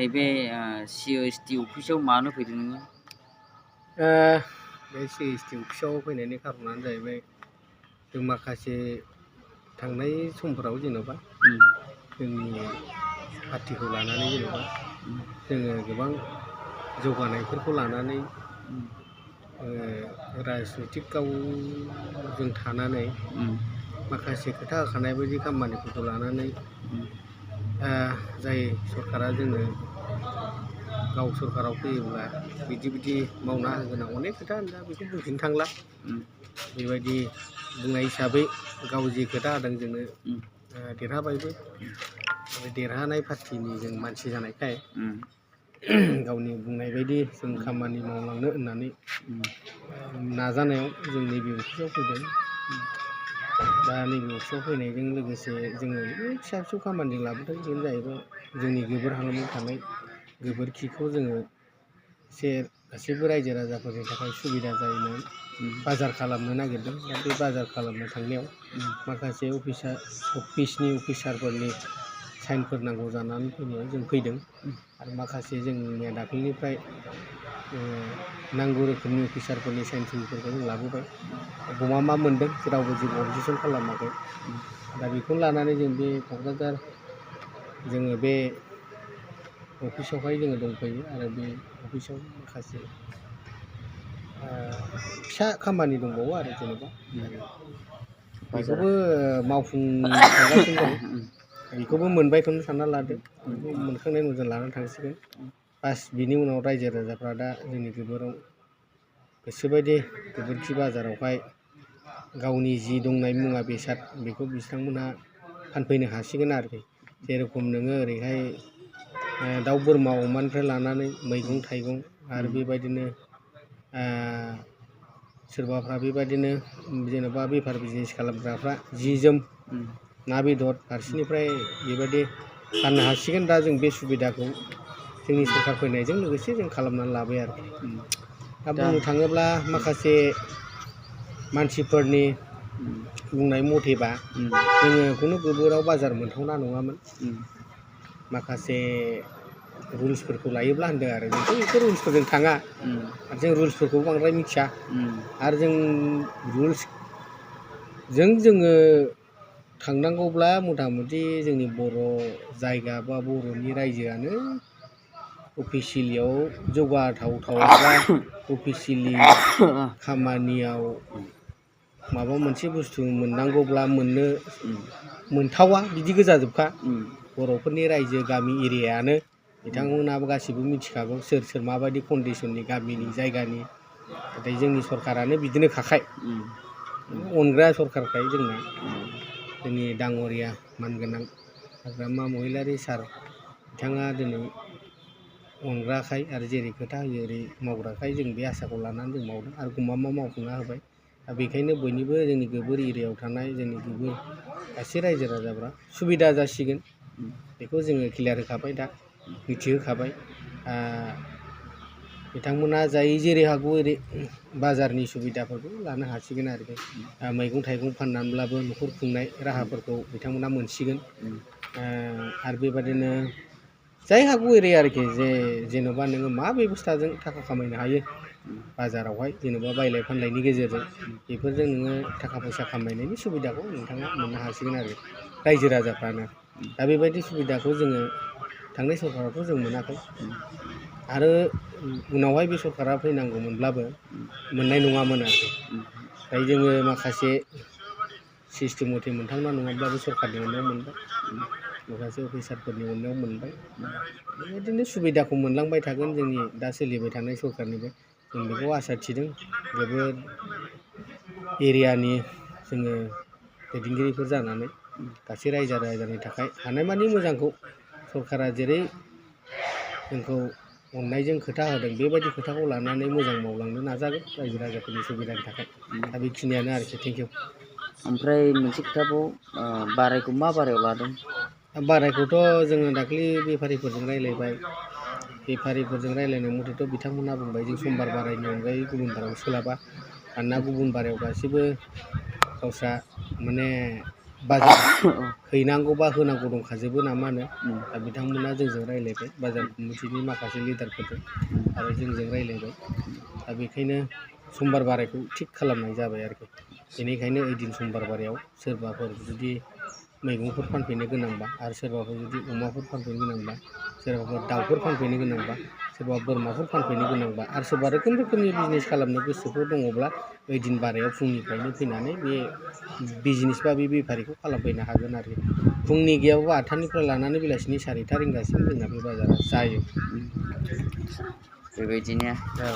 नैबे CST अफिसाव मानो फैदों नोङो? बे CST अफिसाव फैनायनि खारनानो जाहैबाय जों माखासे थांनाय समफोराव जेन'बा जोंनि पार्टिखौ लानानै जेन'बा जोङो गोबां जौगानायफोरखौ लानानै राजनितिकआव जों थानानै माखासे खोथा होखानाय बायदि खामानिफोरखौ लानानै जाय सरकारा जोंनो गाव सरकाराव फैयोब्ला बिदि मावना होगोन अनेक खोथा दा बेखौ बुंफिननो थांला बेबायदि बुंनाय हिसाबै गाव जि खोथा होदों जोंनो देरहाबायबो देरहानाय पार्टिनि जों मानसि जानायखाय गावनि बुंनाय बायदि जों खामानि मावलांनो होननानै नाजानायाव जों नैबे अफिसाव फैदों। दा नैबे अफिसाव फैनायजों लोगोसे जोङो फिसा फिसौ खामानि लाबोदों बेनो जाहैबाय जोंनि गोबोर हालामाव थानाय गोबोरखिखौ जोङो एसे गासैबो रायजो राजाफोरनि थाखाय सुबिदा जायोनो बाजार खालामनो नागिरदों। दा बे बाजार खालामनो थांनायाव माखासे अफिसनि अफिसारफोरनि साइनफोर नांगौ जानानै फैनायाव जों फैदों आरो माखासे जोंनिया दाख्लैनिफ्राय नांगौ रोखोमनि अफिसारफोरनि साइन सुबिफोरखौ जों लाबोबाय। बहा मा मोनदों रावबो जेबो अबजेक्सन खालामाखै। दा बेखौनो लानानै जों बे क'क्राझार जोङो बे अफिसावहाय जोङो दंफैयो आरो बे अफिसाव माखासे फिसा खामानि दंबावो आरो जेनेबा बेखौबो मावफुंनो थांगासिनो दं। बेखौबो मोनबायखौनो सानना लादो बेखौ मोनखांनायनि उनाव जों लानानै थांसिगोन। बास बिनि उनाव रायजो राजाफ्रा दा जोंनि गोबोराव गोसोबायदि गोबोरखि बाजारावहाय गावनि जि दंनाय मुवा बेसाद बेखौ बिथांमोनहा फानफैनो हासिगोन आरोखि जेरखम नोङो ओरैहाय दाउ बोरमा अमानिफ्राय लानानै मैगं थाइगं आरो बेबायदिनो सोरबाफ्रा बेबायदिनो जेन'बा बेफार बिजनेस खालामग्राफ्रा जि जोम ना बेदर फारसेनिफ्राय बेबायदि फाननो हासिगोन। दा जों बे सुबिदाखौ जोंनि सरकार फैनायजों लोगोसे जों खालामनानै लाबाय आरोखि। दा बुंनो थाङोब्ला माखासे मानसिफोरनि बुंनाय मथेबा जोङो खुनु गोबोराव बाजार मोनथावना नङामोन। माखासे रुल्सफोरखौ लायोब्ला होनदों आरो जोंथ' बेफोर रुल्सफोरजों थाङा आरो जों रुल्सफोरखौ बांद्राय मिथिया आरो जों रुल्सजों जोङो थांनांगौब्ला मथा मथि जोंनि बर' जायगा बा बर'नि रायजोआनो अफिसियेलियाव जौगाथावथाव बा अफिसियेलि खामानियाव माबा मोनसे बुस्थु मोननांगौब्ला मोननो मोनथावा बिदि गोजाजोबखा बर'फोरनि रायजो गामि एरियायानो बिथांमोनाबो गासिबो मिथिखागौ सोर सोर माबायदि कन्डिसननि गामिनि जायगानि नाथाय जोंनि सरकारानो बिदिनो खाखाय अनग्रा सरकारखाय जोंना जोंनि दाङ'रिया मानगोनां हाग्रामा महिलारि सार बिथाङा दिनै अनग्राखाय आरो जेरै खोथा होयो ओरै मावग्राखाय जों बे आसाखौ लानानै जों मावदों आरो गमामा मावफुंना होबाय। दा बेखायनो बयनिबो जोंनि गोबोर एरियायाव थानाय जोंनि गोबोर गासै रायजो राजाफ्रा सुबिदा जासिगोन बेखौ जोङो क्लियार होखाबाय दा मिथिहोखाबाय। बिथांमोना जाय जेरै हागौ ओरै बाजारनि सुबिदाफोरखौ लानो हासिगोन आरोखि मैगं थाइगं फाननानैब्लाबो न'खर खुंनाय राहाफोरखौ बिथांमोना मोनसिगोन। आरो बेबादिनो जाय हागौ एरै आरोखि जेन'बा नोङो मा बेब'स्थाजों थाखा खामायनो हायो बाजारावहाय जेन'बा बायलाय फानलायनि गेजेरजों बेफोरजों नोङो थाखा फैसा खामायनायनि सुबिदाखौ नोंथाङा मोननो हासिगोन आरो रायजो राजाफ्रानो। दा बेबायदि सुबिदाखौ जोङो थांनाय सरकारावथ' जों मोनाखै आरो उनावहाय बे सरकारा फैनांगौमोनब्लाबो मोननाय नङामोन आरोखि। दायो जोङो माखासे सिस्टेम मथे मोनथावना नङाब्लाबो सरकारनि अननायाव मोनबाय माखासे अफिसारफोरनि अननायाव मोनबाय। बेबायदिनो सुबिदाखौ मोनलांबाय थागोन जोंनि दा सोलिबाय थानाय सरकारनिफ्राय जों बेखौ आसा थिदों। गोबोर एरियानि जोङो दैदेनगिरिफोर जानानै गासै रायजो राजानि थाखाय हानायमानि मोजांखौ सरकारा जेरै जोंखौ अननायजों खोथा होदों बेबायदि खोथाखौ लानानै मोजां मावलांनो नाजागोन रायजो राजाफोरनि सुबिदानि थाखाय। दा बेखिनियानो आरोखि थेंकिउ। ओमफ्राय मोनसे खोथाबाव बारायखौ मा बारायाव लादों? बारायखौथ' जोङो दाख्लै बेफारिफोरजों रायज्लायबाय। बेफारिफोरजों रायज्लायनाय मथेथ' बिथांमोनहा बुंबाय जों समबार बारायनि अनगायै गुबुन बारायाव सोलाबा। मानोना गुबुन बारायाव गासैबो गावस्रा माने बाजार हैनांगौबा होनांगौ दंखाजोबो नामा होनो दा बिथांमोना जोंजों रायज्लायबाय बाजार कमिटिनि माखासे लिडारफोरजों आरो जोंजों रायज्लायबाय दा बेखायनो समबार बारायखौ थिग खालामनाय जाबाय आरोखि बेनिखायनो ओइदिन समबार बारायाव सोरबाफोर जुदि मैगंफोर फानफैनो गोनांबा आरो सोरबाफोर जुदि अमाफोर फानफैनो गोनांबा सोरबाफोर दाउफोर फानफैनो गोनांबा सोरबा बोरमाफोर फानफैनो गोनांबा आरो सोरबा रोखोम रोखोमनि बिजनेस खालामनो गोसोफोर दङब्ला ओइदिन बारायाव फुंनिफ्रायनो फैनानै बे बिजनेस बा बे बेफारिखौ खालामफैनो हागोन आरो फुंनि गैयाबाबो 8टानिफ्राय लानानै बेलासिनि 4टा रिंगासिम जोंना बे बाजारा जायो बेबायदिनो औ